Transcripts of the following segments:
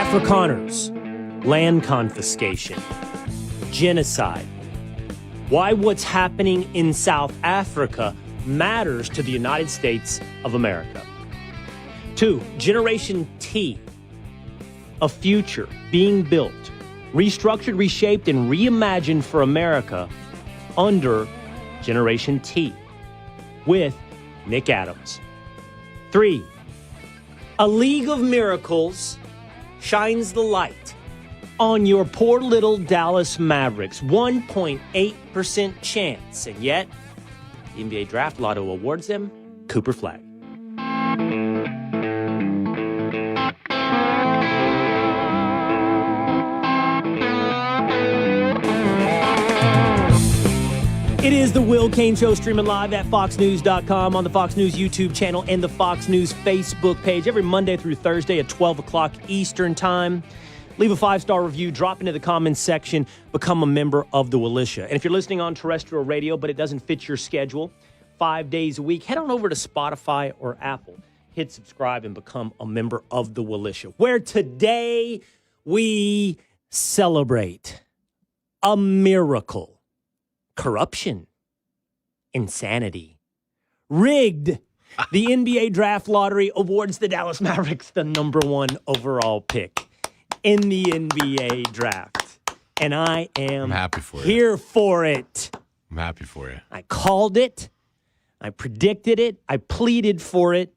Afrikaners, land confiscation, genocide. Why what's happening in South Africa matters to the United States of America. 2, Generation T, a future being built, restructured, reshaped, and reimagined for America under Generation T with Nick Adams. 3, A League of Miracles shines the light on your poor little Dallas Mavericks. 1.8% chance, and yet the NBA Draft Lotto awards them Cooper Flag. It is the Will Cain Show, streaming live at foxnews.com, on the Fox News YouTube channel and the Fox News Facebook page every Monday through Thursday at 12 o'clock Eastern Time. Leave a 5-star review, drop into the comments section, become a member of the Willisha. And if you're listening on terrestrial radio but it doesn't fit your schedule 5 days a week, head on over to Spotify or Apple. Hit subscribe and become a member of the Willisha, where today we celebrate a miracle. Corruption, insanity, rigged. The NBA Draft Lottery awards the Dallas Mavericks the number 1 overall pick in the NBA Draft. And I'm happy for here for it. I'm happy for you. I called it. I predicted it. I pleaded for it.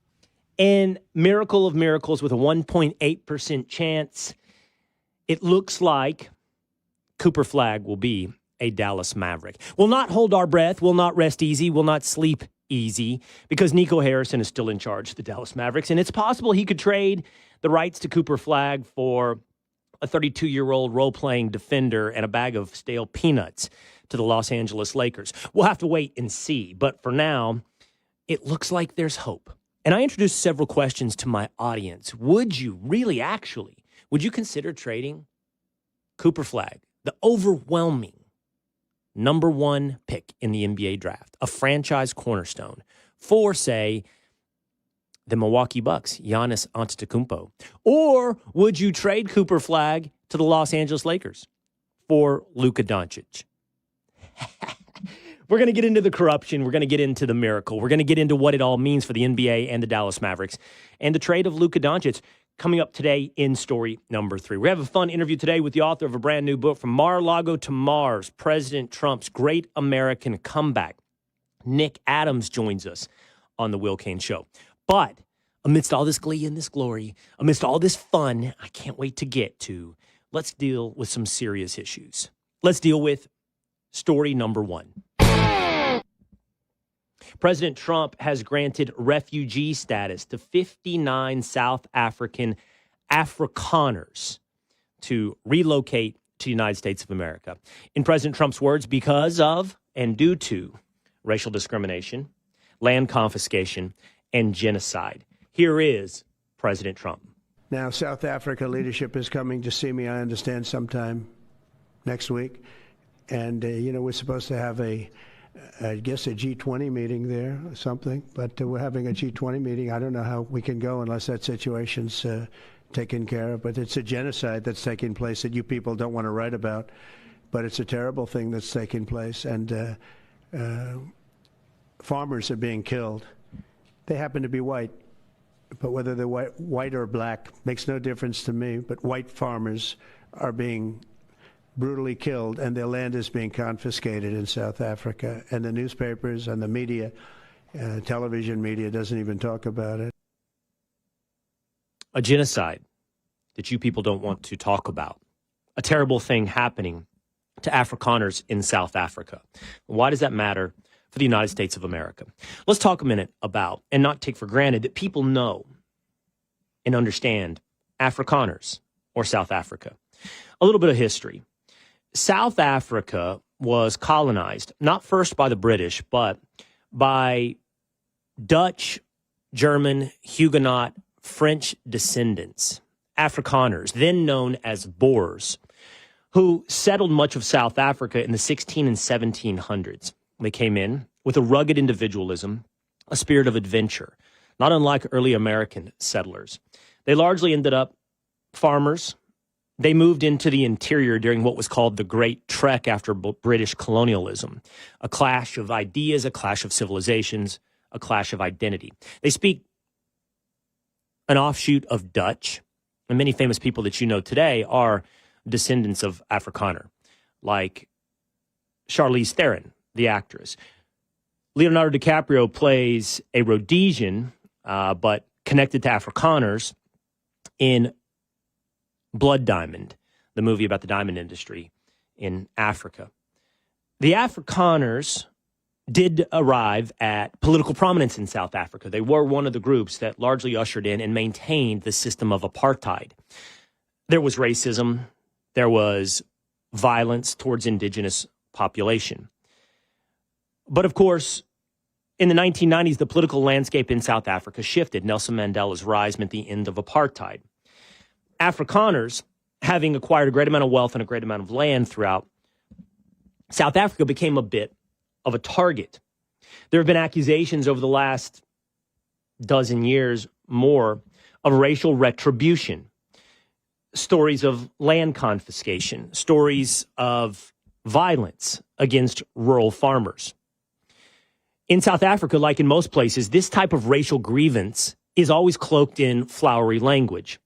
And miracle of miracles with a 1.8% chance, it looks like Cooper Flag will be a Dallas Maverick. We'll not hold our breath. We'll not rest easy. We'll not sleep easy because Nico Harrison is still in charge of the Dallas Mavericks. And it's possible he could trade the rights to Cooper Flag for a 32-year-old role-playing defender and a bag of stale peanuts to the Los Angeles Lakers. We'll have to wait and see. But for now, it looks like there's hope. And I introduced several questions to my audience. Would you would you consider trading Cooper Flag, the overwhelming number 1 pick in the NBA Draft, a franchise cornerstone, for, say, the Milwaukee Bucks, Giannis Antetokounmpo? Or would you trade Cooper Flag to the Los Angeles Lakers for Luka Doncic? We're going to get into the corruption. We're going to get into the miracle. We're going to get into what it all means for the NBA and the Dallas Mavericks and the trade of Luka Doncic coming up today in story number 3. We have a fun interview today with the author of a brand new book, From Mar-a-Lago to Mars, President Trump's Great American Comeback. Nick Adams joins us on the Will Cain Show. But amidst all this glee and this glory, amidst all this fun I can't wait to get to, let's deal with some serious issues. Let's deal with story number 1. President Trump has granted refugee status to 59 South African Afrikaners to relocate to the United States of America. In President Trump's words, because of and due to racial discrimination, land confiscation, and genocide. Here is President Trump. Now, South Africa leadership is coming to see me, I understand, sometime next week. And, we're supposed to have I guess a G20 meeting there or something, but we're having a G20 meeting. I don't know how we can go unless that situation's taken care of, but it's a genocide that's taking place that you people don't want to write about, but it's a terrible thing that's taking place, and farmers are being killed. They happen to be white, but whether they're white or black makes no difference to me, but white farmers are being brutally killed, and their land is being confiscated in South Africa. And the newspapers and the media, television media, doesn't even talk about it. A genocide that you people don't want to talk about. A terrible thing happening to Afrikaners in South Africa. Why does that matter for the United States of America? Let's talk a minute about, and not take for granted, that people know and understand Afrikaners or South Africa. A little bit of history. South Africa was colonized, not first by the British, but by Dutch, German, Huguenot, French descendants, Afrikaners, then known as Boers, who settled much of South Africa in the 16 and 1700s. They came in with a rugged individualism, a spirit of adventure, not unlike early American settlers. They largely ended up farmers, They moved into the interior during what was called the Great Trek after British colonialism, a clash of ideas, a clash of civilizations, a clash of identity. They speak an offshoot of Dutch, and many famous people that you know today are descendants of Afrikaner, like Charlize Theron, the actress. Leonardo DiCaprio plays a Rhodesian, but connected to Afrikaners in Blood Diamond, the movie about the diamond industry in Africa. The Afrikaners did arrive at political prominence in South Africa. They were one of the groups that largely ushered in and maintained the system of apartheid. There was racism. There was violence towards indigenous population. But of course, in the 1990s, the political landscape in South Africa shifted. Nelson Mandela's rise meant the end of apartheid. Afrikaners, having acquired a great amount of wealth and a great amount of land throughout South Africa, became a bit of a target. There have been accusations over the last dozen years more of racial retribution, stories of land confiscation, stories of violence against rural farmers. In South Africa, like in most places, this type of racial grievance is always cloaked in flowery language.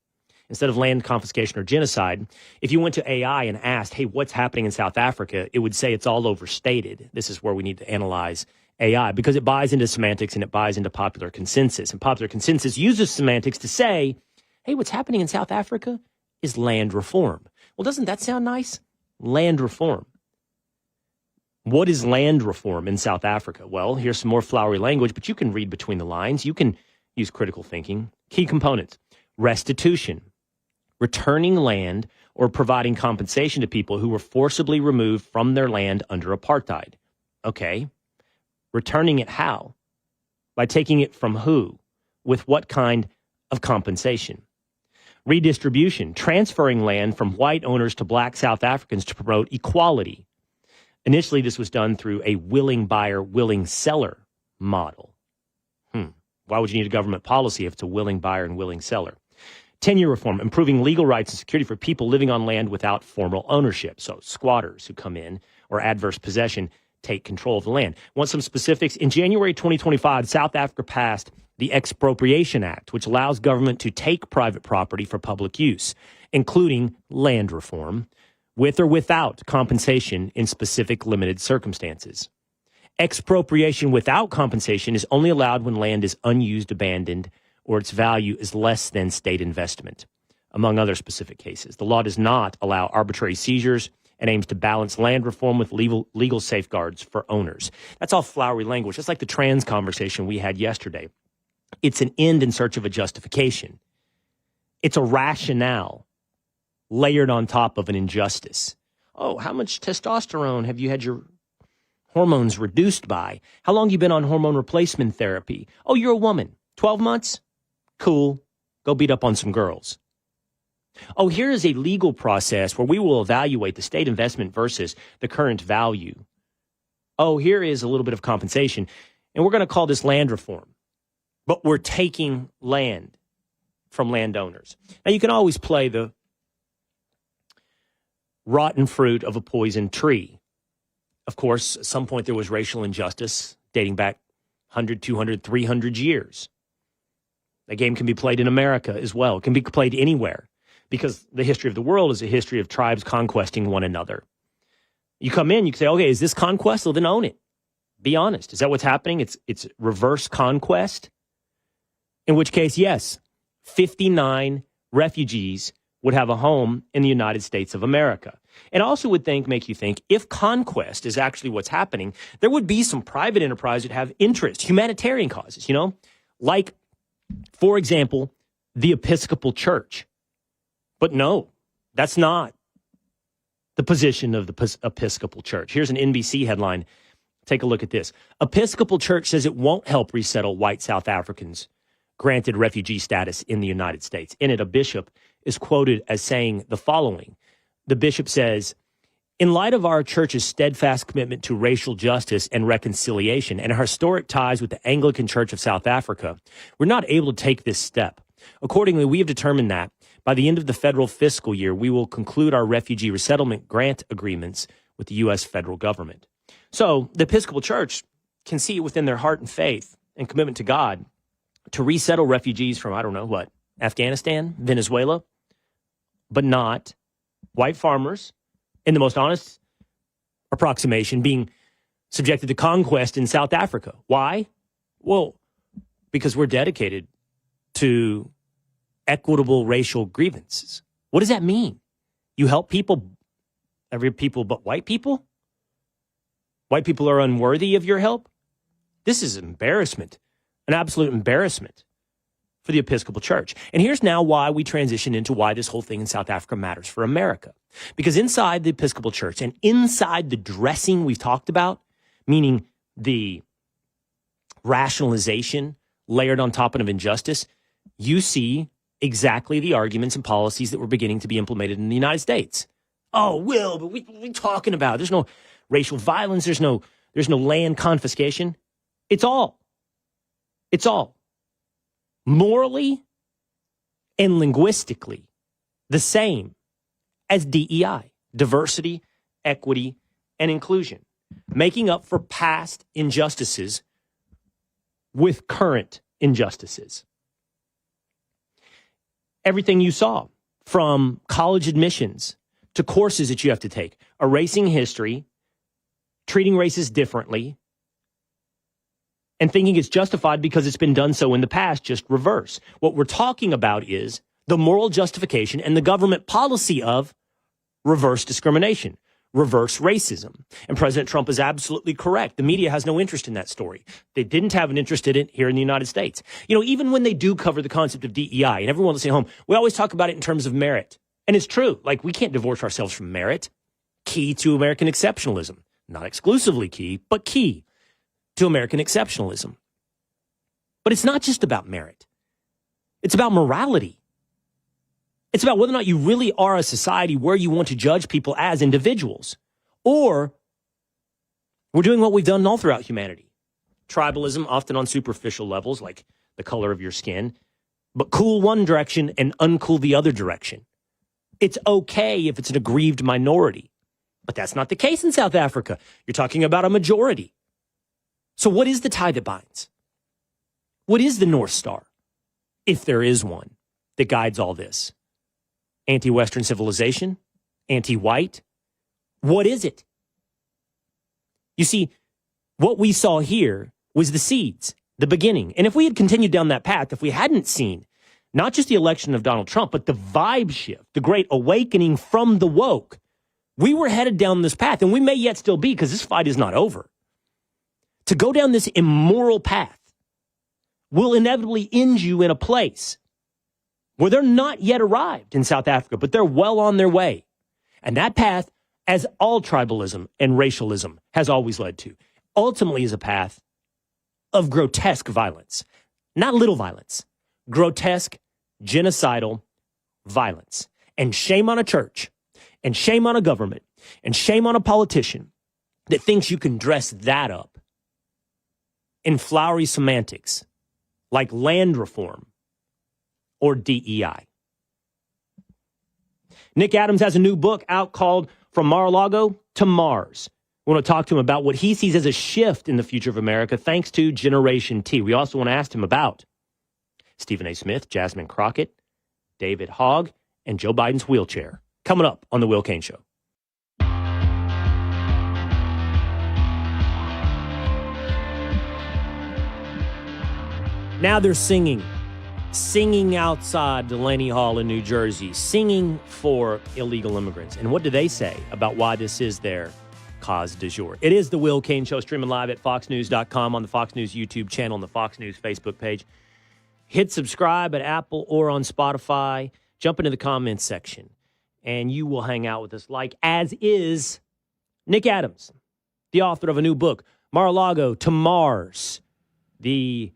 Instead of land confiscation or genocide, if you went to AI and asked, hey, what's happening in South Africa, it would say it's all overstated. This is where we need to analyze AI because it buys into semantics and it buys into popular consensus. And popular consensus uses semantics to say, hey, what's happening in South Africa is land reform. Well, doesn't that sound nice? Land reform. What is land reform in South Africa? Well, here's some more flowery language, but you can read between the lines. You can use critical thinking. Key components: restitution, returning land or providing compensation to people who were forcibly removed from their land under apartheid. Okay. Returning it how? By taking it from who? With what kind of compensation? Redistribution, transferring land from white owners to black South Africans to promote equality. Initially, this was done through a willing buyer, willing seller model. Why would you need a government policy if it's a willing buyer and willing seller? Tenure reform, improving legal rights and security for people living on land without formal ownership. So squatters who come in or adverse possession take control of the land. Want some specifics? In January 2025, South Africa passed the Expropriation Act, which allows government to take private property for public use, including land reform, with or without compensation in specific limited circumstances. Expropriation without compensation is only allowed when land is unused, abandoned, or its value is less than state investment, among other specific cases. The law does not allow arbitrary seizures and aims to balance land reform with legal safeguards for owners. That's all flowery language. That's like the trans conversation we had yesterday. It's an end in search of a justification. It's a rationale layered on top of an injustice. Oh, how much testosterone have you had your hormones reduced by? How long have you been on hormone replacement therapy? Oh, you're a woman. 12 months? Cool. Go beat up on some girls. Oh, here is a legal process where we will evaluate the state investment versus the current value. Oh, here is a little bit of compensation, and we're going to call this land reform. But we're taking land from landowners. Now, you can always play the rotten fruit of a poisoned tree. Of course, at some point there was racial injustice dating back 100, 200, 300 years. The game can be played in America as well. It can be played anywhere because the history of the world is a history of tribes conquesting one another. You come in, you can say, okay, is this conquest? Well, then own it. Be honest. Is that what's happening? It's reverse conquest? In which case, yes, 59 refugees would have a home in the United States of America. It also would make you think, if conquest is actually what's happening, there would be some private enterprise that have interest, humanitarian causes, like, for example, the Episcopal Church. But no, that's not the position of the Episcopal Church. Here's an NBC headline. Take a look at this. Episcopal Church says it won't help resettle white South Africans granted refugee status in the United States. In it, a bishop is quoted as saying the following. The bishop says, in light of our church's steadfast commitment to racial justice and reconciliation and our historic ties with the Anglican Church of South Africa, we're not able to take this step. Accordingly, we have determined that by the end of the federal fiscal year, we will conclude our refugee resettlement grant agreements with the U.S. federal government. So the Episcopal Church can see within their heart and faith and commitment to God to resettle refugees from, Afghanistan, Venezuela, but not white farmers, in the most honest approximation, being subjected to conquest in South Africa. Why? Well, because we're dedicated to equitable racial grievances. What does that mean? You help people, every people but white people? White people are unworthy of your help? This is embarrassment, an absolute embarrassment for the Episcopal Church. And here's now why we transition into why this whole thing in South Africa matters for America. Because inside the Episcopal Church and inside the dressing we've talked about, meaning the rationalization layered on top of injustice, you see exactly the arguments and policies that were beginning to be implemented in the United States. Oh, Will, but what are we talking about? There's no racial violence. There's no land confiscation. It's all morally and linguistically the same as DEI, diversity, equity, and inclusion, making up for past injustices with current injustices. Everything you saw, from college admissions to courses that you have to take, erasing history, treating races differently, and thinking it's justified because it's been done so in the past, just reverse. What we're talking about is the moral justification and the government policy of reverse discrimination, reverse racism. And President Trump is absolutely correct. The media has no interest in that story. They didn't have an interest in it here in the United States. You know, even when they do cover the concept of DEI, and everyone listening at home, we always talk about it in terms of merit. And it's true. Like, we can't divorce ourselves from merit. Key to American exceptionalism. Not exclusively key, but key to American exceptionalism. But it's not just about merit. It's about morality. It's about whether or not you really are a society where you want to judge people as individuals. Or we're doing what we've done all throughout humanity. Tribalism, often on superficial levels, like the color of your skin, but cool one direction and uncool the other direction. It's okay if it's an aggrieved minority. But that's not the case in South Africa. You're talking about a majority. So what is the tie that binds? What is the North Star, if there is one, that guides all this? Anti-Western civilization? Anti-white? What is it? You see, what we saw here was the seeds, the beginning. And if we had continued down that path, if we hadn't seen not just the election of Donald Trump, but the vibe shift, the great awakening from the woke, we were headed down this path, and we may yet still be, because this fight is not over. To go down this immoral path will inevitably end you in a place where they're not yet arrived in South Africa, but they're well on their way. And that path, as all tribalism and racialism has always led to, ultimately is a path of grotesque violence. Not little violence, grotesque, genocidal violence. And shame on a church, and shame on a government, and shame on a politician that thinks you can dress that up in flowery semantics like land reform or DEI. Nick Adams has a new book out called From Mar-a-Lago to Mars. We want to talk to him about what he sees as a shift in the future of America thanks to Generation T. We also want to ask him about Stephen A. Smith, Jasmine Crockett, David Hogg, and Joe Biden's wheelchair. Coming up on The Will Cain Show. Now they're singing outside Delaney Hall in New Jersey, singing for illegal immigrants. And what do they say about why this is their cause du jour? It is The Will Cain Show, streaming live at foxnews.com, on the Fox News YouTube channel, on the Fox News Facebook page. Hit subscribe at Apple or on Spotify. Jump into the comments section, and you will hang out with us, like as is Nick Adams, the author of a new book, Mar-a-Lago to Mars, the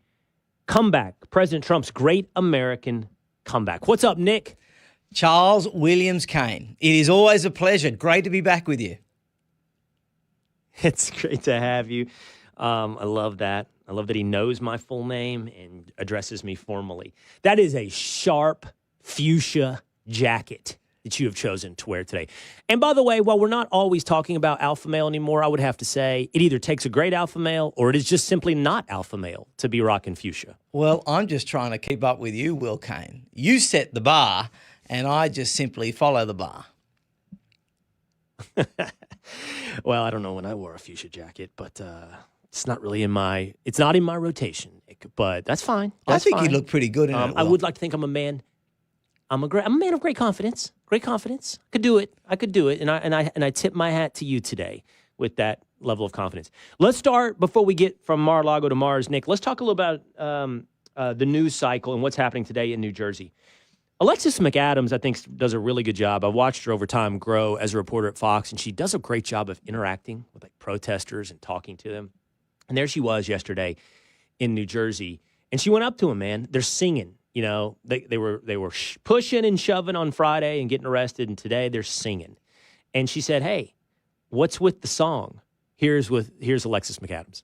comeback, President Trump's great American comeback. What's up, Nick? Charles Williams Cain. It is always a pleasure. Great to be back with you. It's great to have you. I love that. I love that he knows my full name and addresses me formally. That is a sharp fuchsia jacket that you have chosen to wear today. And by the way, while we're not always talking about alpha male anymore, I would have to say it either takes a great alpha male or it is just simply not alpha male to be rocking fuchsia. Well, I'm just trying to keep up with you, Will Cain. You set the bar, and I just simply follow the bar. Well, I don't know when I wore a fuchsia jacket, but it's not really in my rotation. But that's fine. That's I think fine. you look pretty good in it. I Will. would like to think I'm a man. I'm a man of great confidence. Great confidence. I could do it. And I tip my hat to you today with that level of confidence. Let's start before we get from Mar-a-Lago to Mars, Nick. Let's talk a little about the news cycle and what's happening today in New Jersey. Alexis McAdams, I think, does a really good job. I've watched her over time grow as a reporter at Fox, and she does a great job of interacting with like protesters and talking to them. And there she was yesterday in New Jersey, and she went up to them, man. They're singing. You know, they were pushing and shoving on Friday and getting arrested, and today they're singing. And she said, "Hey, what's with the song?" Here's Alexis McAdams.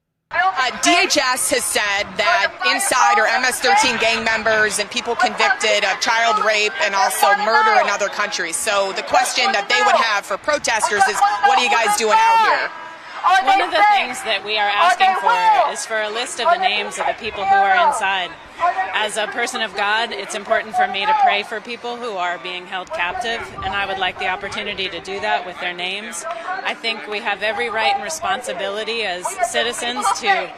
DHS has said that inside are MS-13 gang members and people convicted of child rape and also murder in other countries. So the question that they would have for protesters is, what are you guys doing out here? One of the things that we are asking for is for a list of the names of the people who are inside. As a person of God, it's important for me to pray for people who are being held captive, and I would like the opportunity to do that with their names. I think we have every right and responsibility as citizens to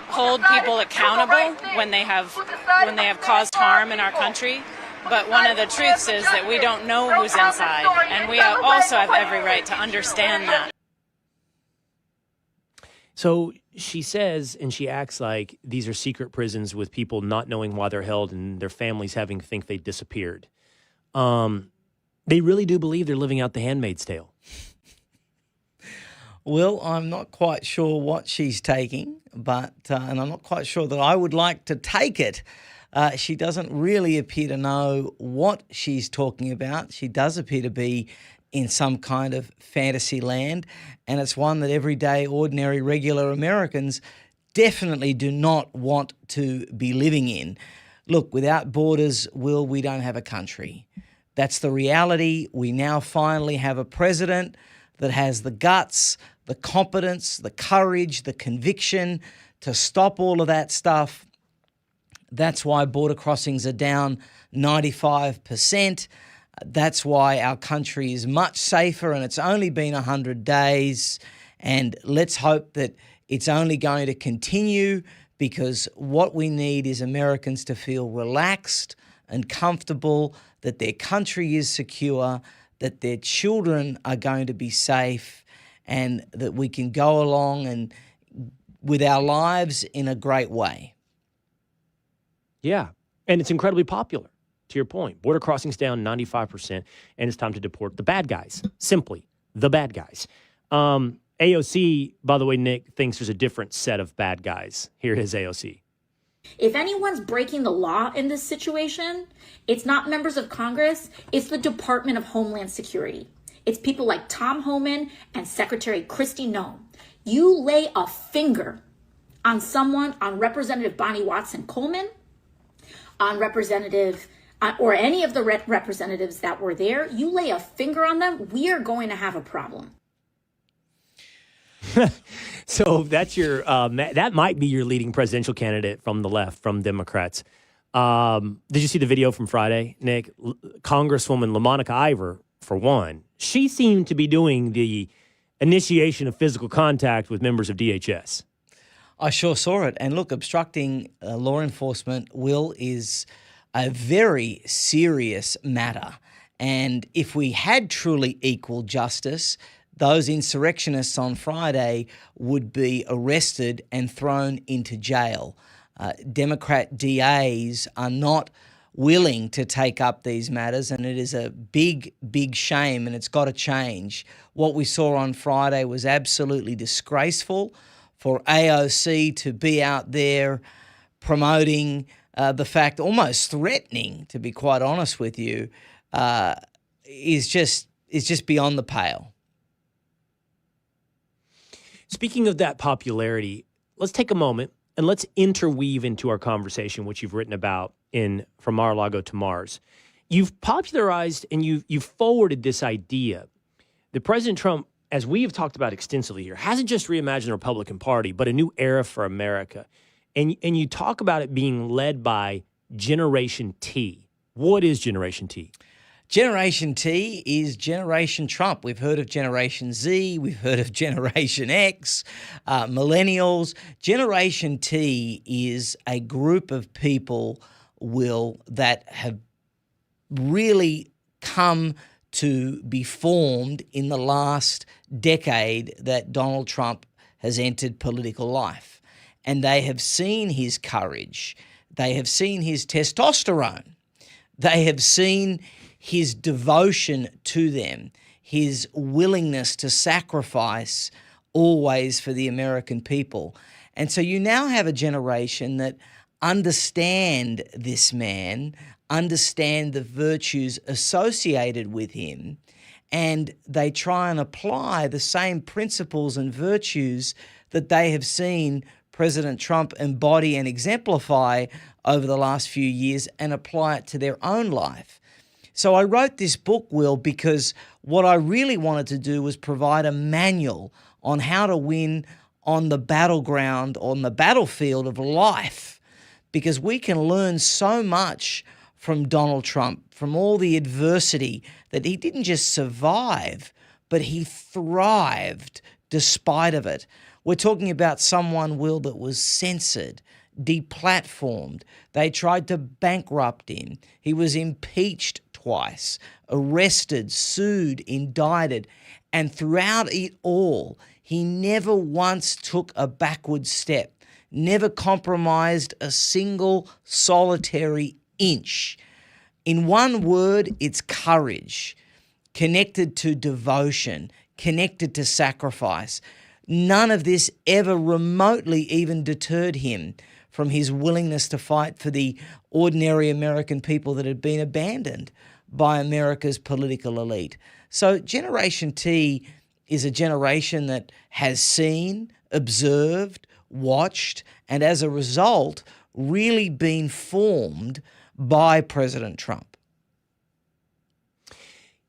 hold people accountable when they have caused harm in our country. But one of the truths is that we don't know who's inside, and we also have every right to understand that. So she says, and she acts like these are secret prisons with people not knowing why they're held and their families having to think they disappeared. They really do believe they're living out The Handmaid's Tale. Well, I'm not quite sure what she's taking, but and I'm not quite sure that I would like to take it. She doesn't really appear to know what she's talking about. She does appear to be in some kind of fantasy land, and it's one that everyday, ordinary, regular Americans definitely do not want to be living in. Look, without borders, Will, we don't have a country. That's the reality. We now finally have a president that has the guts, the competence, the courage, the conviction to stop all of that stuff. That's why border crossings are down 95%. That's why our country is much safer, and it's only been 100 days. And let's hope that it's only going to continue, because what we need is Americans to feel relaxed and comfortable that their country is secure, that their children are going to be safe, and that we can go along and with our lives in a great way. Yeah, and it's incredibly popular. To your point, border crossings down 95%, and it's time to deport the bad guys. Simply, the bad guys. AOC, by the way, Nick, thinks there's a different set of bad guys. Here is AOC. If anyone's breaking the law in this situation, it's not members of Congress, it's the Department of Homeland Security. It's people like Tom Homan and Secretary Kristi Noem. You lay a finger on someone, on Representative Bonnie Watson Coleman, on Representative or any of the representatives that were there, you lay a finger on them, we are going to have a problem. So that's your that might be your leading presidential candidate from the left, from Democrats. Did you see the video from Friday, Nick? Congresswoman LaMonica Ivor, for one, she seemed to be doing the initiation of physical contact with members of DHS. I sure saw it. And look, obstructing law enforcement, Will, is a very serious matter. And if we had truly equal justice, those insurrectionists on Friday would be arrested and thrown into jail. Democrat DAs are not willing to take up these matters, and it is a big, big shame, and it's got to change. What we saw on Friday was absolutely disgraceful. For AOC to be out there promoting the fact, almost threatening, to be quite honest with you, is just beyond the pale. Speaking of that popularity, let's take a moment and let's interweave into our conversation what you've written about in From Mar-a-Lago to Mars. You've popularized and you've forwarded this idea that President Trump, as we have talked about extensively here, hasn't just reimagined the Republican Party, but a new era for America. And you talk about it being led by Generation T. What is Generation T? Generation T is Generation Trump. We've heard of Generation Z. We've heard of Generation X, millennials. Generation T is a group of people, Will, that have really come to be formed in the last decade that Donald Trump has entered political life. And they have seen his courage. They have seen his testosterone. They have seen his devotion to them, his willingness to sacrifice always for the American people. And so you now have a generation that understand this man, understand the virtues associated with him, and they try and apply the same principles and virtues that they have seen President Trump embody and exemplify over the last few years and apply it to their own life. So I wrote this book, Will, because what I really wanted to do was provide a manual on how to win on the battleground, on the battlefield of life, because we can learn so much from Donald Trump, from all the adversity that he didn't just survive, but he thrived despite of it. We're talking about someone, Will, that was censored, deplatformed. They tried to bankrupt him. He was impeached twice, arrested, sued, indicted, and throughout it all, he never once took a backward step, never compromised a single solitary inch. In one word, it's courage, connected to devotion, connected to sacrifice. None of this ever remotely even deterred him from his willingness to fight for the ordinary American people that had been abandoned by America's political elite. So Generation T is a generation that has seen, observed, watched, and as a result, really been formed by President Trump.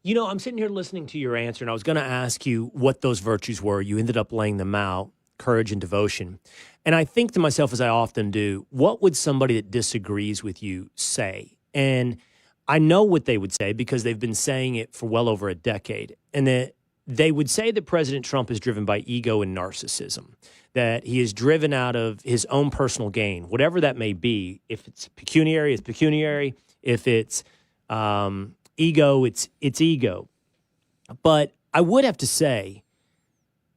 You know, I'm sitting here listening to your answer, and I was going to ask you what those virtues were. You ended up laying them out, courage and devotion. And I think to myself, as I often do, what would somebody that disagrees with you say? And I know what they would say because they've been saying it for well over a decade. And that they would say that President Trump is driven by ego and narcissism, that he is driven out of his own personal gain, whatever that may be. If it's pecuniary, it's pecuniary. If it's ego, it's ego. But I would have to say,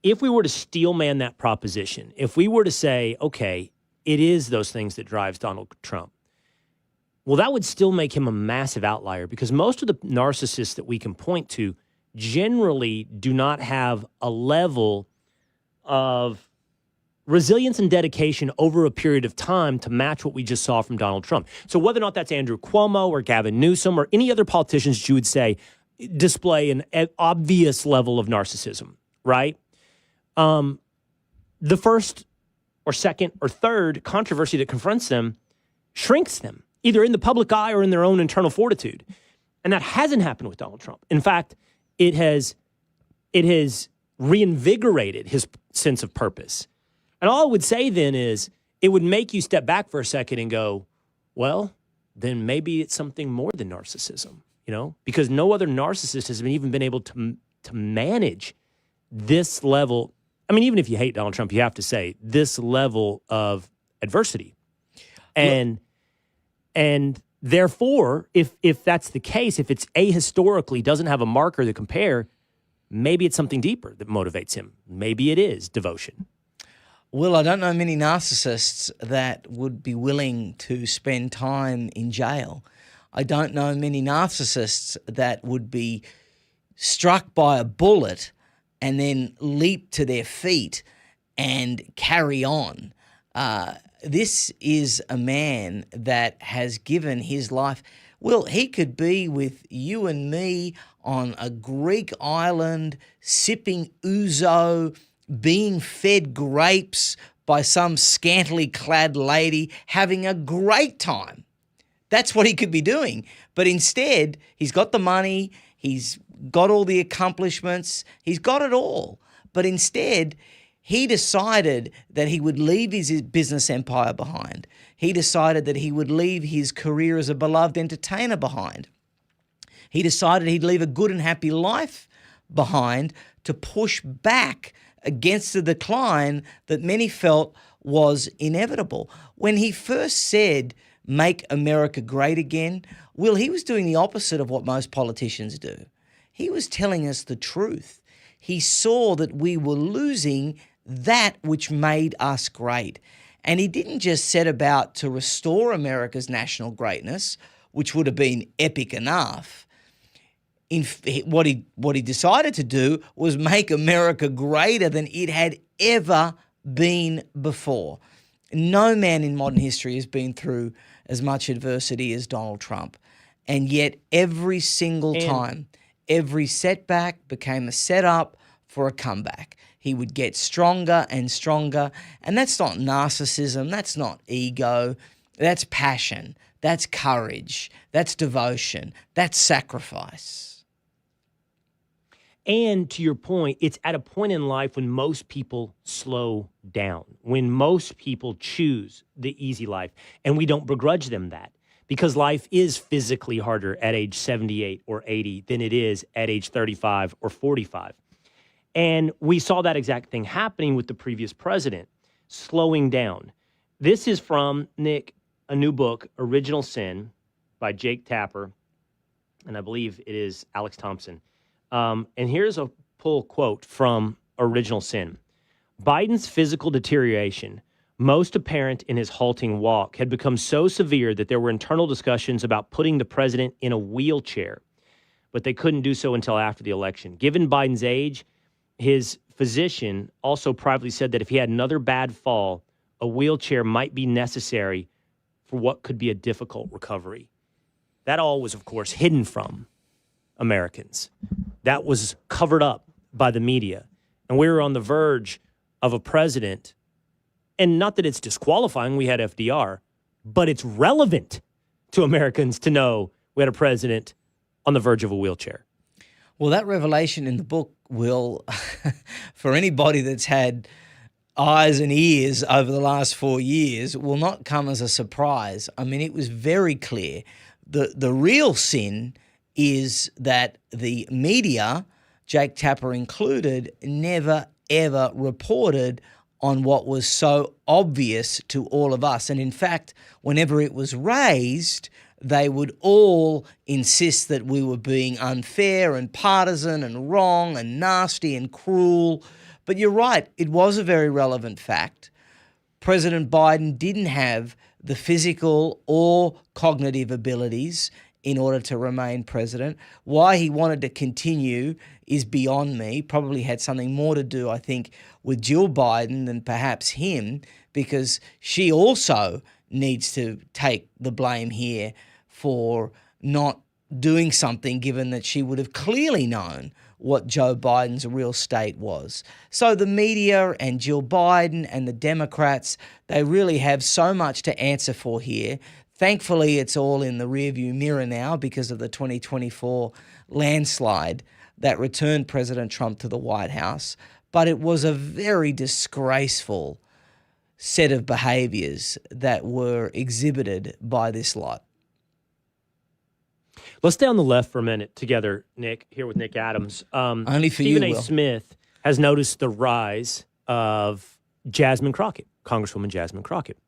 if we were to steelman that proposition, if we were to say, okay, it is those things that drives Donald Trump, well, that would still make him a massive outlier because most of the narcissists that we can point to generally do not have a level of resilience and dedication over a period of time to match what we just saw from Donald Trump. So whether or not that's Andrew Cuomo or Gavin Newsom or any other politicians that you would say display an obvious level of narcissism, right? The first or second or third controversy that confronts them shrinks them, either in the public eye or in their own internal fortitude. And that hasn't happened with Donald Trump. In fact, it has reinvigorated his sense of purpose. And all I would say then is it would make you step back for a second and go, well, then maybe it's something more than narcissism, you know, because no other narcissist has even been able to manage this level. I mean, even if you hate Donald Trump, you have to say this level of adversity. And therefore, if that's the case, if it's ahistorically doesn't have a marker to compare, maybe it's something deeper that motivates him. Maybe it is devotion. Well, I don't know many narcissists that would be willing to spend time in jail. I don't know many narcissists that would be struck by a bullet and then leap to their feet and carry on. This is a man that has given his life. Well, he could be with you and me on a Greek island, sipping ouzo, being fed grapes by some scantily clad lady having a great time. That's what he could be doing. But instead, he's got the money, he's got all the accomplishments, he's got it all. But instead, he decided that he would leave his business empire behind. He decided that he would leave his career as a beloved entertainer behind. He decided he'd leave a good and happy life behind to push back against the decline that many felt was inevitable. When he first said, "Make America great again," Will, he was doing the opposite of what most politicians do. He was telling us the truth. He saw that we were losing that which made us great. And he didn't just set about to restore America's national greatness, which would have been epic enough. What he decided to do was make America greater than it had ever been before. No man in modern history has been through as much adversity as Donald Trump. And yet every single time, every setback became a setup for a comeback. He would get stronger and stronger. And that's not narcissism. That's not ego. That's passion. That's courage. That's devotion. That's sacrifice. And to your point, it's at a point in life when most people slow down, when most people choose the easy life. And we don't begrudge them that, because life is physically harder at age 78 or 80 than it is at age 35 or 45. And we saw that exact thing happening with the previous president, slowing down. This is from, Nick, a new book, Original Sin, by Jake Tapper, and I believe it is Alex Thompson. And here's a pull quote from Original Sin. Biden's physical deterioration, most apparent in his halting walk, had become so severe that there were internal discussions about putting the president in a wheelchair, but they couldn't do so until after the election. Given Biden's age, his physician also privately said that if he had another bad fall, a wheelchair might be necessary for what could be a difficult recovery. That all was, of course, hidden from Americans. That was covered up by the media. And we were on the verge of a president, and not that it's disqualifying, we had FDR, but it's relevant to Americans to know we had a president on the verge of a wheelchair. Well, that revelation in the book, Will, for anybody that's had eyes and ears over the last 4 years, will not come as a surprise. I mean, it was very clear. The real sin is that the media, Jake Tapper included, never, ever reported on what was so obvious to all of us. And in fact, whenever it was raised, they would all insist that we were being unfair and partisan and wrong and nasty and cruel. But you're right, it was a very relevant fact. President Biden didn't have the physical or cognitive abilities in order to remain president. Why he wanted to continue is beyond me. Probably had something more to do, I think, with Jill Biden than perhaps him, because she also needs to take the blame here for not doing something, given that she would have clearly known what Joe Biden's real state was. So the media and Jill Biden and the Democrats, they really have so much to answer for here. Thankfully, it's all in the rearview mirror now because of the 2024 landslide that returned President Trump to the White House. But it was a very disgraceful set of behaviors that were exhibited by this lot. Let's stay on the left for a minute together, Nick, here with Nick Adams. Only for Stephen you, A. Will. Smith has noticed the rise of Jasmine Crockett, Congresswoman Jasmine Crockett.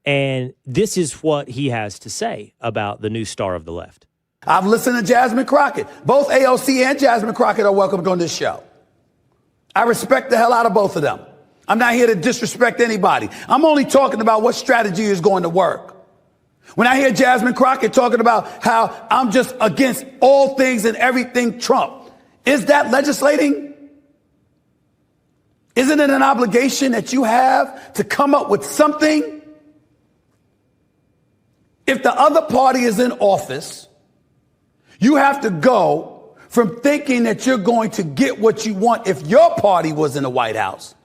And this is what he has to say about the new star of the left. I've listened to Jasmine Crockett. Both AOC and Jasmine Crockett are welcomed on this show. I respect the hell out of both of them. I'm not here to disrespect anybody. I'm only talking about what strategy is going to work. When I hear Jasmine Crockett talking about how I'm just against all things and everything Trump, is that legislating? Isn't it an obligation that you have to come up with something? If the other party is in office, you have to go from thinking that you're going to get what you want if your party was in the White House.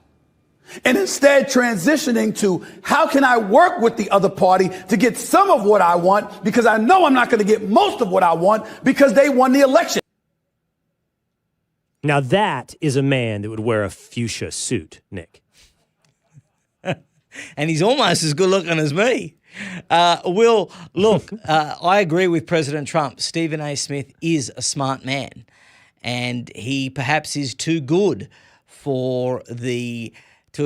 and instead transitioning to how can I work with the other party to get some of what I want, because I know I'm not going to get most of what I want because they won the election. Now that is a man that would wear a fuchsia suit, Nick. And he's almost as good looking as me. Will, look, I agree with President Trump. Stephen A. Smith is a smart man, and he perhaps is too good to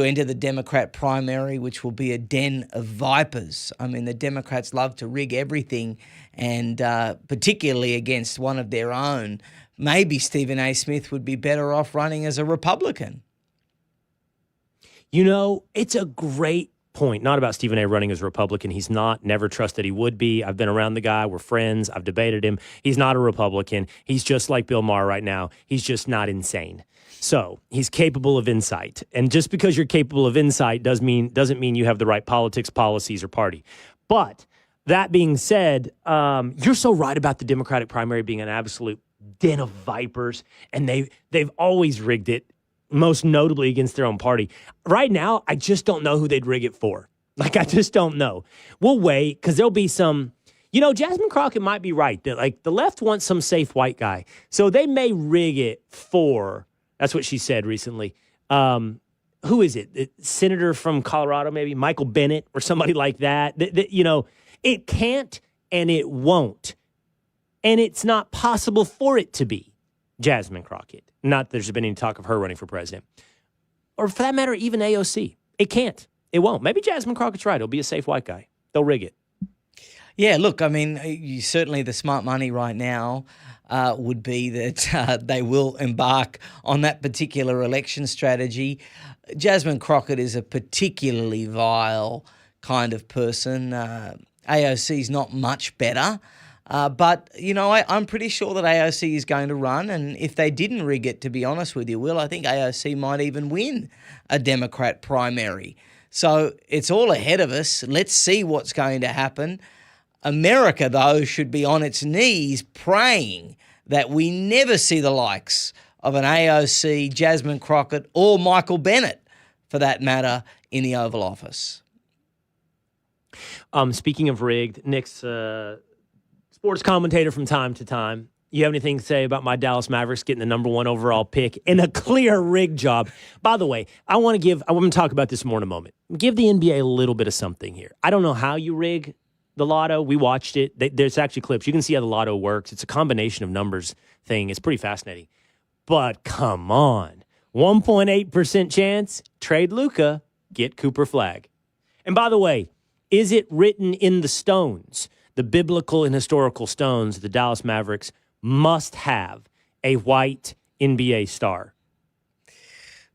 enter the Democrat primary, which will be a den of vipers. I mean, the Democrats love to rig everything, and particularly against one of their own. Maybe Stephen A. Smith would be better off running as a Republican. You know, it's a great point. Not about Stephen A. running as a Republican. He's not. Never trusted he would be. I've been around the guy. We're friends. I've debated him. He's not a Republican. He's just like Bill Maher right now. He's just not insane. So he's capable of insight. And just because you're capable of insight doesn't mean you have the right politics, policies, or party. But that being said, you're so right about the Democratic primary being an absolute den of vipers, and they've always rigged it, most notably against their own party. Right now, I just don't know who they'd rig it for. Like, I just don't know. We'll wait, because there'll be some, Jasmine Crockett might be right, that like the left wants some safe white guy. So they may rig it for, that's what she said recently. Who is it? Senator from Colorado, maybe Michael Bennet or somebody like that. It can't and it won't. And it's not possible for it to be Jasmine Crockett. Not that there's been any talk of her running for president. Or for that matter, even AOC. It can't. It won't. Maybe Jasmine Crockett's right. It'll be a safe white guy. They'll rig it. Yeah, look, I mean, certainly the smart money right now would be that they will embark on that particular election strategy. Jasmine Crockett is a particularly vile kind of person. AOC's not much better. But, I'm pretty sure that AOC is going to run. And if they didn't rig it, to be honest with you, Will, I think AOC might even win a Democrat primary. So it's all ahead of us. Let's see what's going to happen. America, though, should be on its knees praying that we never see the likes of an AOC, Jasmine Crockett, or Michael Bennet, for that matter, in the Oval Office. Speaking of rigged, Nick's sports commentator from time to time. You have anything to say about my Dallas Mavericks getting the number 1 overall pick in a clear rig job? By the way, I want to talk about this more in a moment. Give the NBA a little bit of something here. I don't know how you rig the lotto. We watched it. There's actually clips. You can see how the lotto works. It's a combination of numbers thing. It's pretty fascinating. But come on. 1.8% chance, trade Luka, get Cooper Flag. And by the way, is it written in the stones, the biblical and historical stones, the Dallas Mavericks must have a white NBA star?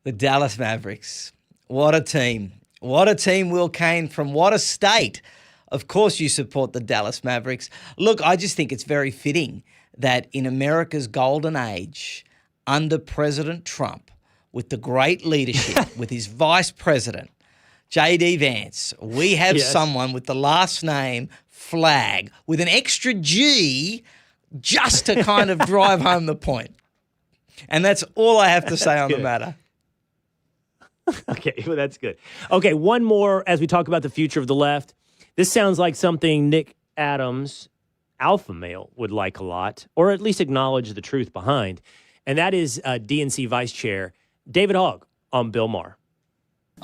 The Dallas Mavericks. What a team. What a team, Will Cain, from what a state. Of course you support the Dallas Mavericks. Look, I just think it's very fitting that in America's golden age, under President Trump, with the great leadership, with his vice president, J.D. Vance, we have someone with the last name Flag, with an extra G, just to kind of drive home the point. And that's all I have to say on the matter. Okay, well, that's good. Okay, one more as we talk about the future of the left. This sounds like something Nick Adams, alpha male, would like a lot, or at least acknowledge the truth behind. And that is DNC Vice Chair David Hogg on Bill Maher.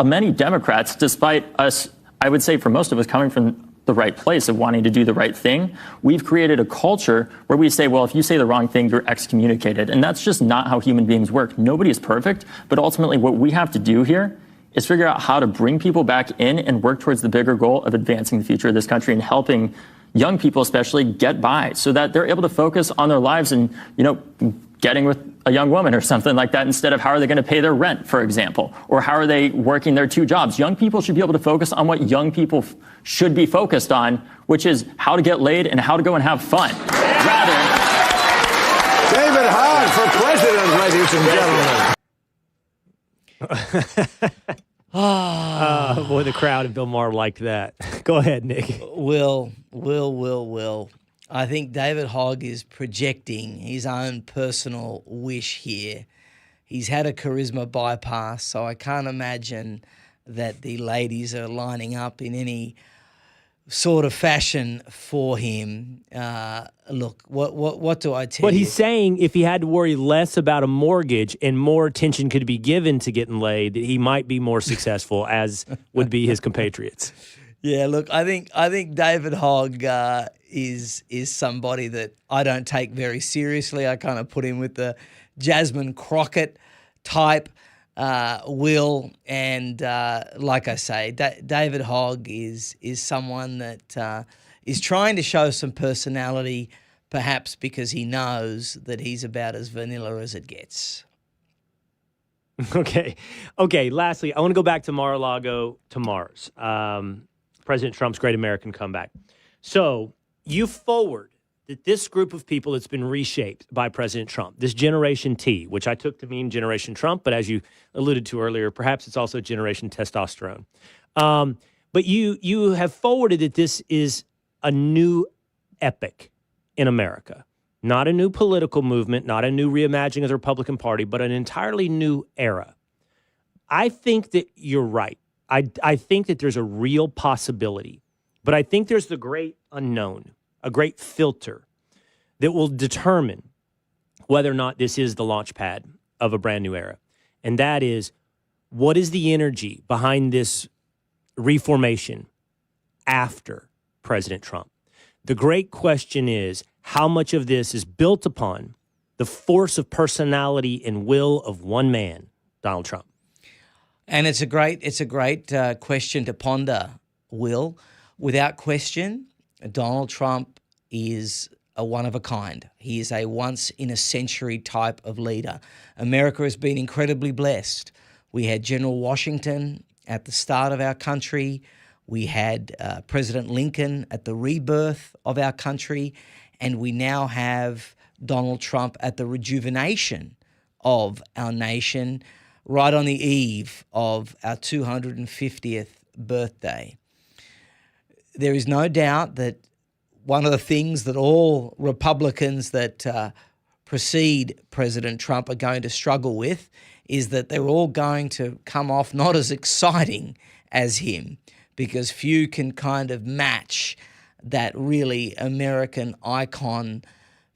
Many Democrats, despite us, I would say for most of us coming from the right place of wanting to do the right thing, we've created a culture where we say, well, if you say the wrong thing, you're excommunicated. And that's just not how human beings work. Nobody is perfect. But ultimately, what we have to do here is figure out how to bring people back in and work towards the bigger goal of advancing the future of this country and helping young people especially get by so that they're able to focus on their lives and, getting with a young woman or something like that instead of how are they going to pay their rent, for example, or how are they working their 2 jobs. Young people should be able to focus on what young people should be focused on, which is how to get laid and how to go and have fun. Rather, David Hogg for president, ladies and gentlemen. Boy, the crowd and Bill Maher liked that. Go ahead, Nick. Will. I think David Hogg is projecting his own personal wish here. He's had a charisma bypass, so I can't imagine that the ladies are lining up in any sort of fashion for him. Look, what do I tell you? But he's saying if he had to worry less about a mortgage and more attention could be given to getting laid, that he might be more successful, as would be his compatriots. Yeah, look, I think David Hogg is somebody that I don't take very seriously. I kind of put him with the Jasmine Crockett type, Will, and like I say, David Hogg is someone that is trying to show some personality, perhaps because he knows that he's about as vanilla as it gets. Okay. Lastly, I want to go back to Mar-a-Lago, to Mars. President Trump's great American comeback. So you forward that this group of people that's been reshaped by President Trump, this Generation T, which I took to mean Generation Trump, but as you alluded to earlier, perhaps it's also Generation Testosterone. But you have forwarded that this is a new epic in America. Not a new political movement, not a new reimagining of the Republican Party, but an entirely new era. I think that you're right. I think that there's a real possibility, but I think there's the great unknown, a great filter that will determine whether or not this is the launch pad of a brand new era. And that is, what is the energy behind this reformation after President Trump? The great question is, how much of this is built upon the force of personality and will of one man, Donald Trump? And it's a great question to ponder, Will. Without question, Donald Trump is a one of a kind. He is a once-in-a-century type of leader. America has been incredibly blessed. We had General Washington at the start of our country. We had President Lincoln at the rebirth of our country. And we now have Donald Trump at the rejuvenation of our nation, right on the eve of our 250th birthday. There is no doubt that one of the things that all Republicans that precede President Trump are going to struggle with is that they're all going to come off not as exciting as him, because few can kind of match that really American icon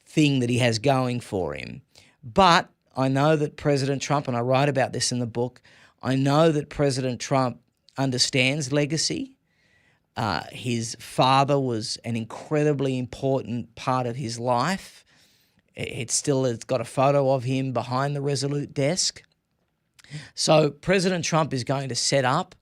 thing that he has going for him. But I know that President Trump, and I write about this in the book, I know that President Trump understands legacy. His father was an incredibly important part of his life. It's got a photo of him behind the Resolute desk. So President Trump is going to set up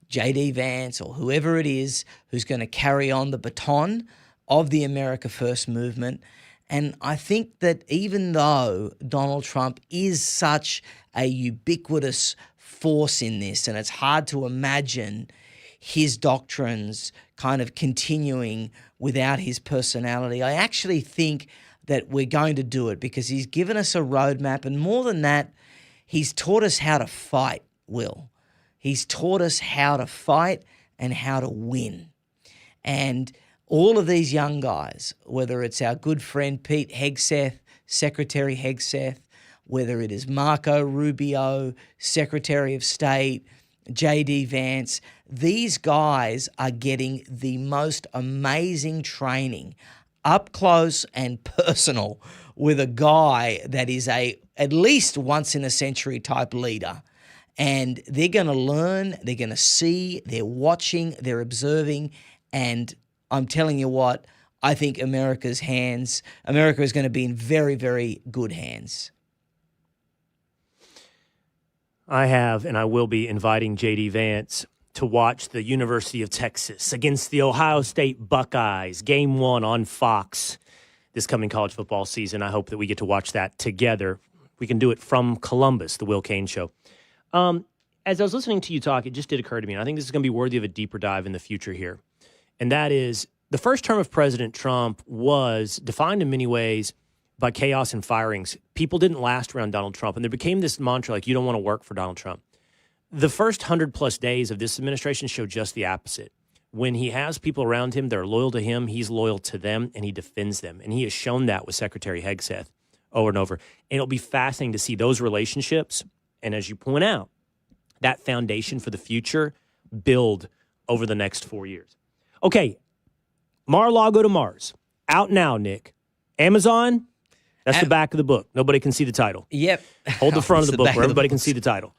J.D. Vance or whoever it is who's going to carry on the baton of the America First movement. And I think that even though Donald Trump is such a ubiquitous force in this, and it's hard to imagine his doctrines kind of continuing without his personality, I actually think that we're going to do it because he's given us a roadmap. And more than that, he's taught us how to fight, Will. He's taught us how to fight and how to win. And all of these young guys, whether it's our good friend Pete Hegseth, Secretary Hegseth, whether it is Marco Rubio, Secretary of State, J.D. Vance, these guys are getting the most amazing training up close and personal with a guy that is at least once-in-a-century type leader. And they're going to learn, they're going to see, they're watching, they're observing, and I'm telling you what, I think America is going to be in very, very good hands. I have, and I will be inviting J.D. Vance to watch the University of Texas against the Ohio State Buckeyes, Game 1 on Fox this coming college football season. I hope that we get to watch that together. We can do it from Columbus, the Will Cain Show. As I was listening to you talk, it just did occur to me, and I think this is going to be worthy of a deeper dive in the future here. And that is, the first term of President Trump was defined in many ways by chaos and firings. People didn't last around Donald Trump, and there became this mantra like, you don't want to work for Donald Trump. The first 100-plus days of this administration show just the opposite. When he has people around him that are loyal to him, he's loyal to them, and he defends them. And he has shown that with Secretary Hegseth over and over. And it'll be fascinating to see those relationships. And as you point out, that foundation for the future build over the next 4 years. Okay, Mar-a-Lago to Mars. Out now, Nick. Amazon, that's the back of the book. Nobody can see the title. Yep. Hold the front of the book where everybody can see the title.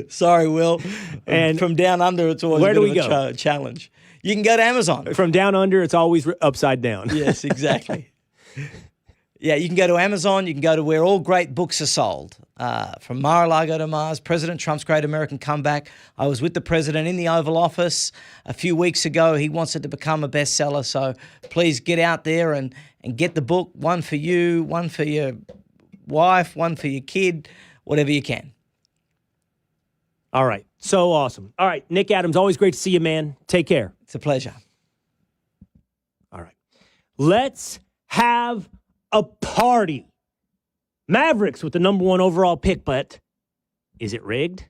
Sorry, Will. And from down under, it's always where a do bit we of go? a challenge. You can go to Amazon. From down under, it's always upside down. Yes, exactly. Yeah, you can go to Amazon. You can go to where all great books are sold. From Mar-a-Lago to Mars, President Trump's Great American Comeback. I was with the president in the Oval Office a few weeks ago. He wants it to become a bestseller. So please get out there and get the book. One for you, one for your wife, one for your kid, whatever you can. All right. So awesome. All right. Nick Adams, always great to see you, man. Take care. It's a pleasure. All right. Let's have a party. Mavericks with the number 1 overall pick, but is it rigged?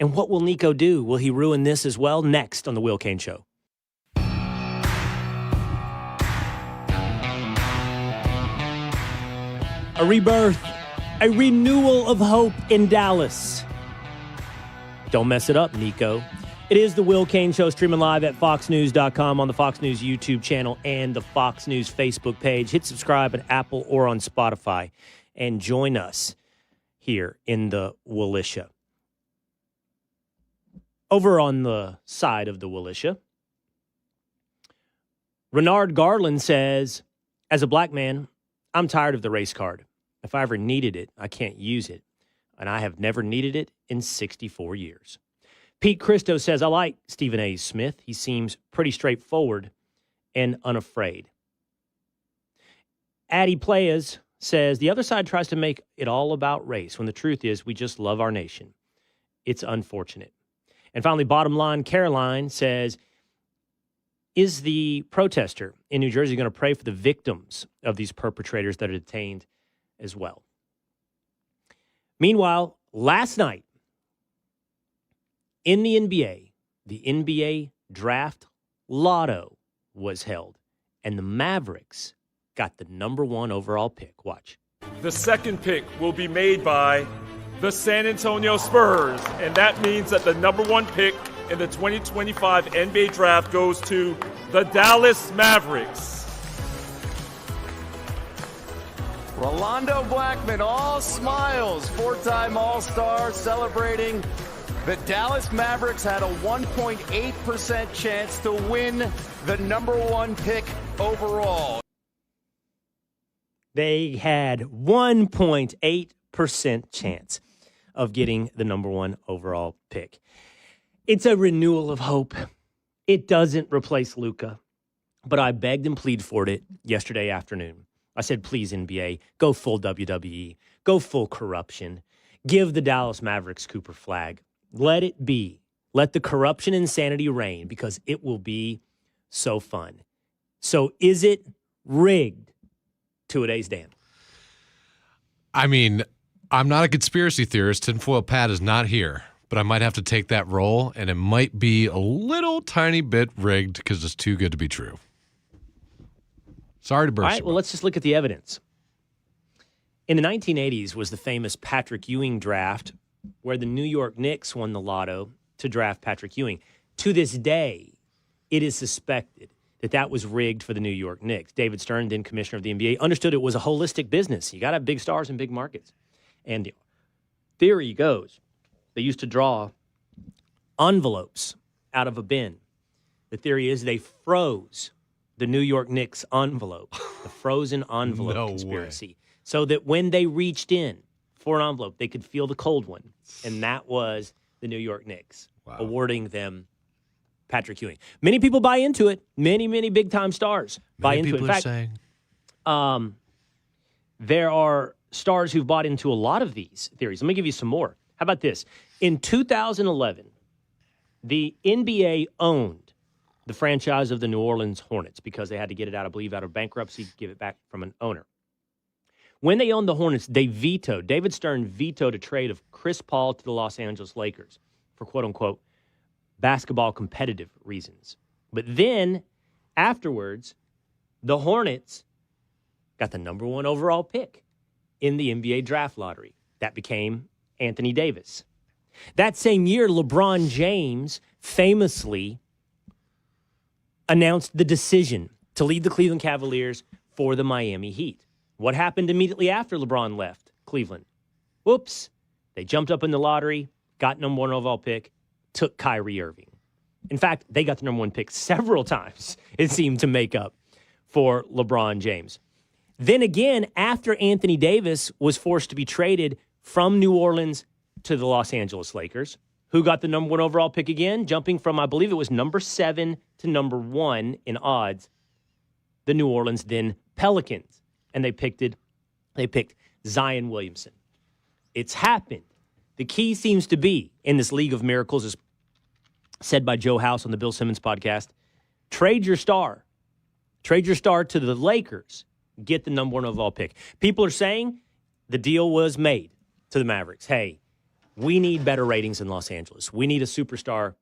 And what will Nico do? Will he ruin this as well? Next on The Will Cain Show. A rebirth, a renewal of hope in Dallas. Don't mess it up, Nico. It is The Will Cain Show, streaming live at foxnews.com, on the Fox News YouTube channel and the Fox News Facebook page. Hit subscribe at Apple or on Spotify and join us here in the Willisha. Over on the side of the Willisha, Renard Garland says, as a black man, I'm tired of the race card. If I ever needed it, I can't use it. And I have never needed it in 64 years. Pete Christo says, I like Stephen A. Smith. He seems pretty straightforward and unafraid. Addie Playas says, the other side tries to make it all about race when the truth is we just love our nation. It's unfortunate. And finally, bottom line, Caroline says, is the protester in New Jersey going to pray for the victims of these perpetrators that are detained as well? Meanwhile, last night in the NBA draft lotto was held, and the Mavericks got the number 1 overall pick. Watch. The second pick will be made by the San Antonio Spurs, and that means that the number 1 pick in the 2025 NBA draft goes to the Dallas Mavericks. Rolando Blackman, all smiles, 4-time All-Star, celebrating. The Dallas Mavericks had a 1.8% chance to win the number 1 pick overall. They had 1.8% chance of getting the number 1 overall pick. It's a renewal of hope. It doesn't replace Luka, but I begged and pleaded for it yesterday afternoon. I said, please, NBA, go full WWE, go full corruption, give the Dallas Mavericks Cooper flag. Let it be. Let the corruption and insanity reign, because it will be so fun. So is it rigged? Two-a-days, Dan. I mean, I'm not a conspiracy theorist. Tinfoil Pat is not here, but I might have to take that role, and it might be a little tiny bit rigged because it's too good to be true. Sorry to burst. All right, well, let's just look at the evidence. In the 1980s was the famous Patrick Ewing draft, where the New York Knicks won the lotto to draft Patrick Ewing. To this day, it is suspected that that was rigged for the New York Knicks. David Stern, then commissioner of the NBA, understood it was a holistic business. You got to have big stars in big markets. And the theory goes, they used to draw envelopes out of a bin. The theory is they froze the New York Knicks envelope, the frozen envelope conspiracy, so that when they reached in for an envelope, they could feel the cold one. And that was the New York Knicks awarding them Patrick Ewing. Many people buy into it. Many, many big-time stars buy into it. In fact, there are stars who've bought into a lot of these theories. Let me give you some more. How about this? In 2011, the NBA owned the franchise of the New Orleans Hornets because they had to get it out, I believe, out of bankruptcy, give it back from an owner. When they owned the Hornets, David Stern vetoed a trade of Chris Paul to the Los Angeles Lakers for quote-unquote basketball competitive reasons. But then, afterwards, the Hornets got the number 1 overall pick in the NBA draft lottery. That became Anthony Davis. That same year, LeBron James famously announced the decision to lead the Cleveland Cavaliers for the Miami Heat. What happened immediately after LeBron left Cleveland? Whoops. They jumped up in the lottery, got number 1 overall pick, took Kyrie Irving. In fact, they got the number 1 pick several times, it seemed, to make up for LeBron James. Then again, after Anthony Davis was forced to be traded from New Orleans to the Los Angeles Lakers, who got the number 1 overall pick again, jumping from, I believe it was number 7 to number 1 in odds, the New Orleans then Pelicans. And they picked Zion Williamson. It's happened. The key seems to be, in this league of miracles, as said by Joe House on the Bill Simmons podcast, trade your star. Trade your star to the Lakers. Get the number 1 overall pick. People are saying the deal was made to the Mavericks. Hey, we need better ratings in Los Angeles. We need a superstar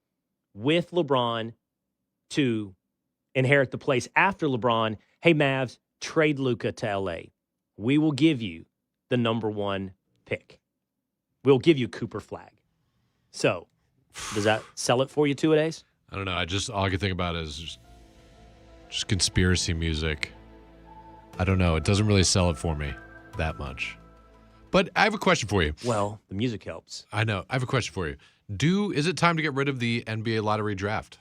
with LeBron to inherit the place after LeBron. Hey, Mavs, trade Luka to L.A. We will give you the number 1 pick. We'll give you Cooper Flag. So, does that sell it for you two-a-days? I don't know. All I can think about is just conspiracy music. I don't know. It doesn't really sell it for me that much. But I have a question for you. Well, the music helps. I know. I have a question for you. Is it time to get rid of the NBA lottery draft?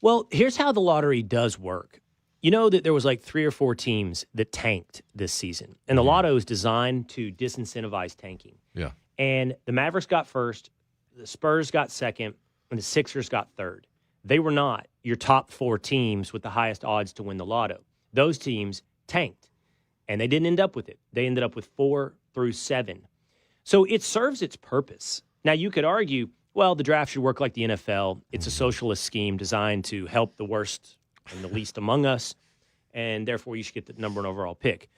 Well, here's how the lottery does work. You know that there was like 3 or 4 teams that tanked this season. And the lotto is designed to disincentivize tanking. Yeah. And the Mavericks got first, the Spurs got second, and the Sixers got third. They were not your top 4 teams with the highest odds to win the lotto. Those teams tanked, and they didn't end up with it. They ended up with 4 through 7. So it serves its purpose. Now, you could argue, well, the draft should work like the NFL. It's a socialist scheme designed to help the worst and the least among us, and therefore you should get the number 1 overall pick.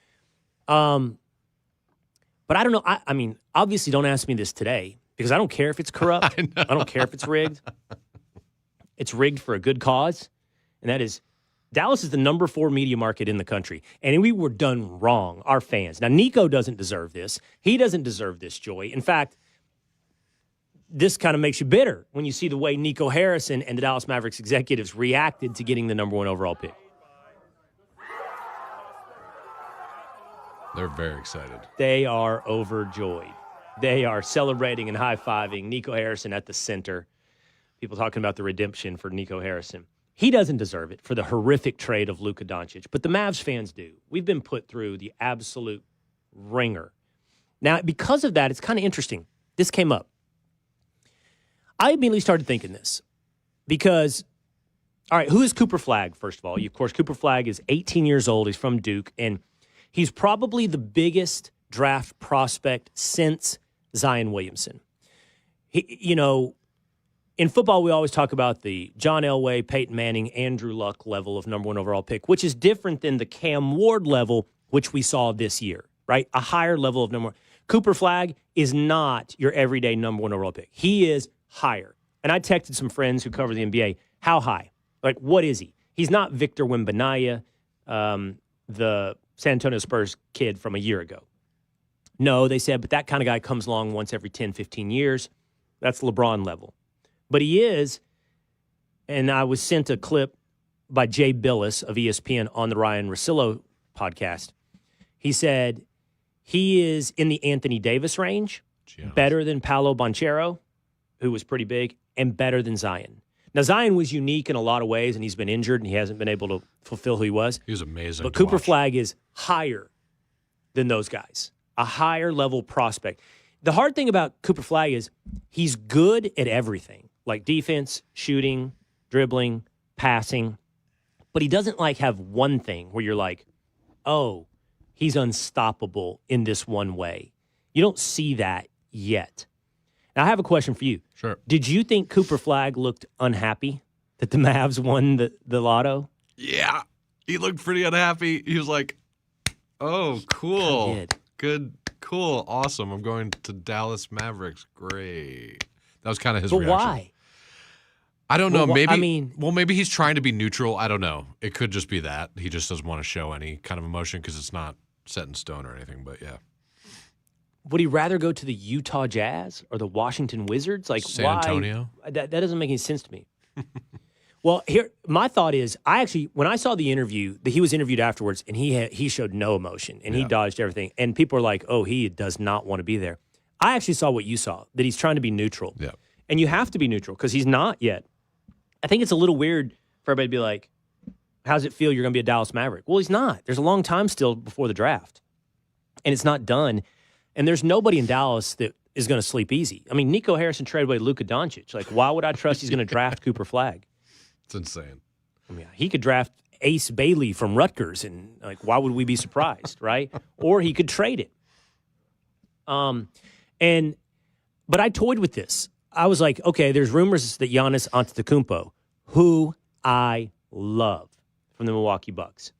But I don't know. I mean, obviously don't ask me this today because I don't care if it's corrupt. I don't care if it's rigged. It's rigged for a good cause, and that is Dallas is the number 4 media market in the country, and we were done wrong, our fans. Now, Nico doesn't deserve this. He doesn't deserve this joy. In fact, this kind of makes you bitter when you see the way Nico Harrison and the Dallas Mavericks executives reacted to getting the number 1 overall pick. They're very excited. They are overjoyed. They are celebrating and high-fiving Nico Harrison at the center. People talking about the redemption for Nico Harrison. He doesn't deserve it for the horrific trade of Luka Doncic, but the Mavs fans do. We've been put through the absolute ringer. Now, because of that, it's kind of interesting. This came up. I immediately started thinking this because, all right, who is Cooper Flag, first of all? Of course, Cooper Flag is 18 years old. He's from Duke, and he's probably the biggest draft prospect since Zion Williamson. In football, we always talk about the John Elway, Peyton Manning, Andrew Luck level of number 1 overall pick, which is different than the Cam Ward level, which we saw this year, right? A higher level of number 1. Cooper Flag is not your everyday number 1 overall pick. He is higher. And I texted some friends who cover the NBA, how high? Like, what is he? He's not Victor Wembanyama, the San Antonio Spurs kid from a year ago. No, they said, but that kind of guy comes along once every 10, 15 years. That's LeBron level. But he is, and I was sent a clip by Jay Billis of ESPN on the Ryan Russillo podcast. He said he is in the Anthony Davis range, better than Paolo Banchero, who was pretty big, and better than Zion. Now, Zion was unique in a lot of ways, and he's been injured, and he hasn't been able to fulfill who he was. He was amazing. But Cooper Flag is higher than those guys, a higher level prospect. The hard thing about Cooper Flag is he's good at everything, like defense, shooting, dribbling, passing. But he doesn't have one thing where you're like, oh, he's unstoppable in this one way. You don't see that yet. Now, I have a question for you. Sure. Did you think Cooper Flag looked unhappy that the Mavs won the lotto? Yeah. He looked pretty unhappy. He was like, oh, cool. Good, cool, awesome. I'm going to Dallas Mavericks. Great. That was kind of his reaction. But why? I don't know. Well, Maybe maybe he's trying to be neutral. I don't know. It could just be that he just doesn't want to show any kind of emotion because it's not set in stone or anything. But yeah, would he rather go to the Utah Jazz or the Washington Wizards? Like San Antonio? That doesn't make any sense to me. Well, here my thought is, when I saw the interview, he was interviewed afterwards, and he showed no emotion, and he dodged everything, and people are like, "Oh, he does not want to be there." I actually saw what you saw, that he's trying to be neutral, and you have to be neutral because he's not yet. I think it's a little weird for everybody to be like, "How's it feel? You're going to be a Dallas Maverick?" Well, he's not. There's a long time still before the draft, and it's not done, and there's nobody in Dallas that is going to sleep easy. I mean, Nico Harrison traded away Luka Doncic. Like, why would I trust he's going to draft Cooper Flagg? It's insane. I mean, he could draft Ace Bailey from Rutgers, and like, why would we be surprised, right? Or he could trade it. But I toyed with this. I was like, okay, there's rumors that Giannis Antetokounmpo, who I love from the Milwaukee Bucks,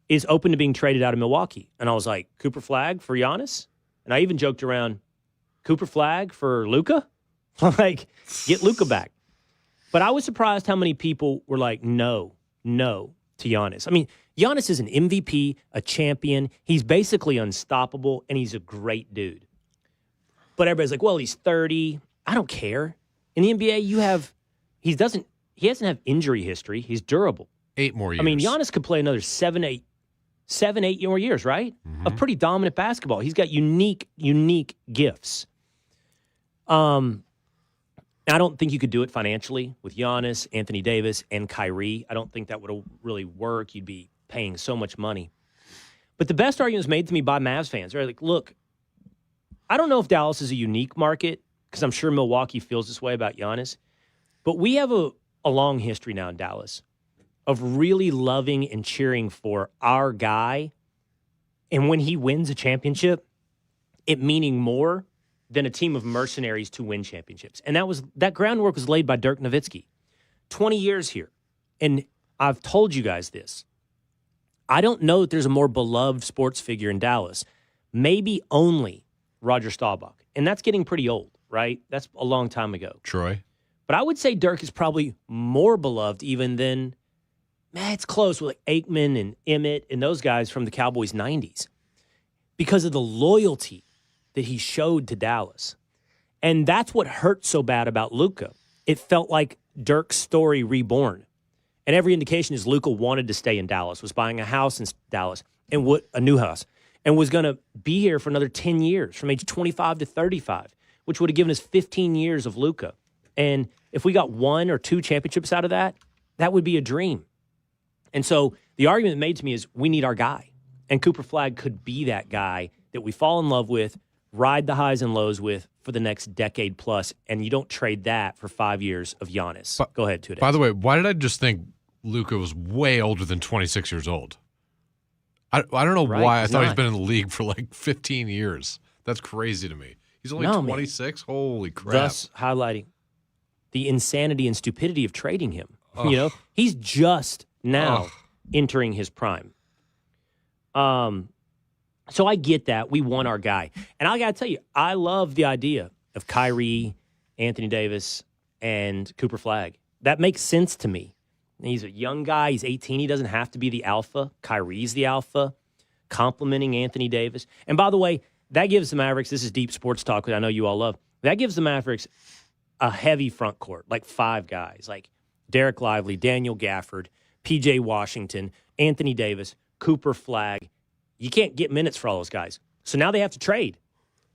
is open to being traded out of Milwaukee. And I was like, Cooper Flagg for Giannis? And I even joked around, Cooper Flagg for Luka? Like, get Luka back. But I was surprised how many people were like, no to Giannis. I mean, Giannis is an MVP, a champion. He's basically unstoppable, and he's a great dude. But everybody's like, well, he's 30. I don't care. In the NBA, he hasn't have injury history. He's durable. 8 more years. I mean, Giannis could play another 7, 8 more years, right? Mm-hmm. Of pretty dominant basketball. He's got unique gifts. I don't think you could do it financially with Giannis, Anthony Davis, and Kyrie. I don't think that would really work. You'd be paying so much money. But the best argument was made to me by Mavs fans. They're like, look, I don't know if Dallas is a unique market, because I'm sure Milwaukee feels this way about Giannis, but we have a long history now in Dallas of really loving and cheering for our guy. And when he wins a championship, it meaning more than a team of mercenaries to win championships. And that groundwork was laid by Dirk Nowitzki. 20 years here. And I've told you guys this. I don't know that there's a more beloved sports figure in Dallas. Maybe only Roger Staubach. And that's getting pretty old, right? That's a long time ago. Troy. But I would say Dirk is probably more beloved even than, it's close with like Aikman and Emmett and those guys from the Cowboys 90s. Because of the loyalty that he showed to Dallas. And that's what hurt so bad about Luka. It felt like Dirk's story reborn. And every indication is Luka wanted to stay in Dallas, was buying a house in Dallas, and a new house, and was going to be here for another 10 years, from age 25 to 35, which would have given us 15 years of Luka. And if we got 1 or 2 championships out of that, that would be a dream. And so the argument made to me is we need our guy. And Cooper Flagg could be that guy that we fall in love with, ride the highs and lows with for the next decade plus, and you don't trade that for 5 years of Giannis. Go ahead, Tude. By the way, why did I just think Luka was way older than 26 years old? I don't know why. I thought he's been in the league for like 15 years. That's crazy to me. He's only 26? Man. Holy crap. Thus highlighting the insanity and stupidity of trading him. You know, he's just now entering his prime. So I get that. We want our guy. And I got to tell you, I love the idea of Kyrie, Anthony Davis, and Cooper Flagg. That makes sense to me. He's a young guy. He's 18. He doesn't have to be the alpha. Kyrie's the alpha, complimenting Anthony Davis. And by the way, that gives the Mavericks, this is deep sports talk that I know you all love, that gives the Mavericks a heavy front court, like 5 guys, like Derek Lively, Daniel Gafford, P.J. Washington, Anthony Davis, Cooper Flagg. You can't get minutes for all those guys. So now they have to trade.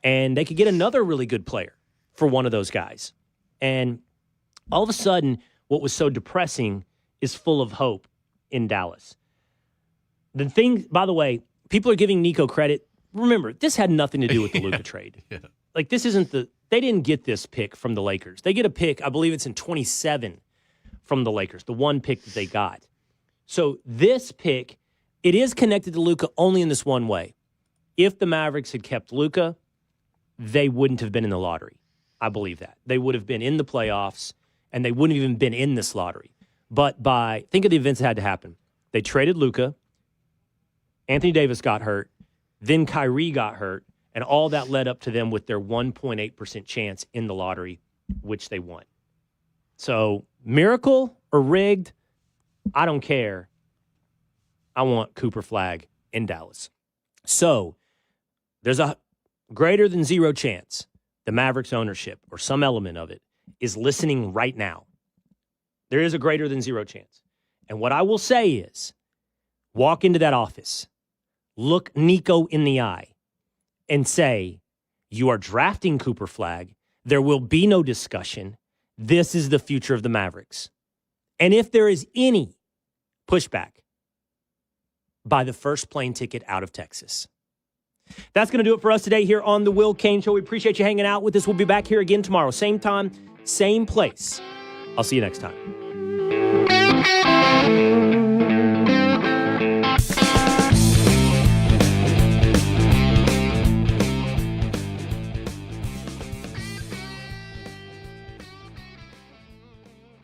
And they could get another really good player for one of those guys. And all of a sudden, what was so depressing is full of hope in Dallas. The thing, by the way, people are giving Nico credit. Remember, this had nothing to do with the Luka trade. Yeah. Like, this isn't they didn't get this pick from the Lakers. They get a pick, I believe it's in 27 from the Lakers, the one pick that they got. So this pick, it is connected to Luka only in this one way. If the Mavericks had kept Luka, they wouldn't have been in the lottery. I believe that. They would have been in the playoffs, and they wouldn't have even been in this lottery. But think of the events that had to happen. They traded Luka, Anthony Davis got hurt, then Kyrie got hurt, and all that led up to them with their 1.8% chance in the lottery, which they won. So Miracle or rigged, I don't care. I want Cooper Flag in Dallas. So there's a greater than zero chance the Mavericks ownership or some element of it is listening right now. There is a greater than zero chance. And what I will say is, walk into that office, look Nico in the eye, and say, you are drafting Cooper Flag. There will be no discussion. This is the future of the Mavericks. And if there is any pushback, buy the first plane ticket out of Texas. That's going to do it for us today here on The Will Cain Show. We appreciate you hanging out with us. We'll be back here again tomorrow. Same time, same place. I'll see you next time.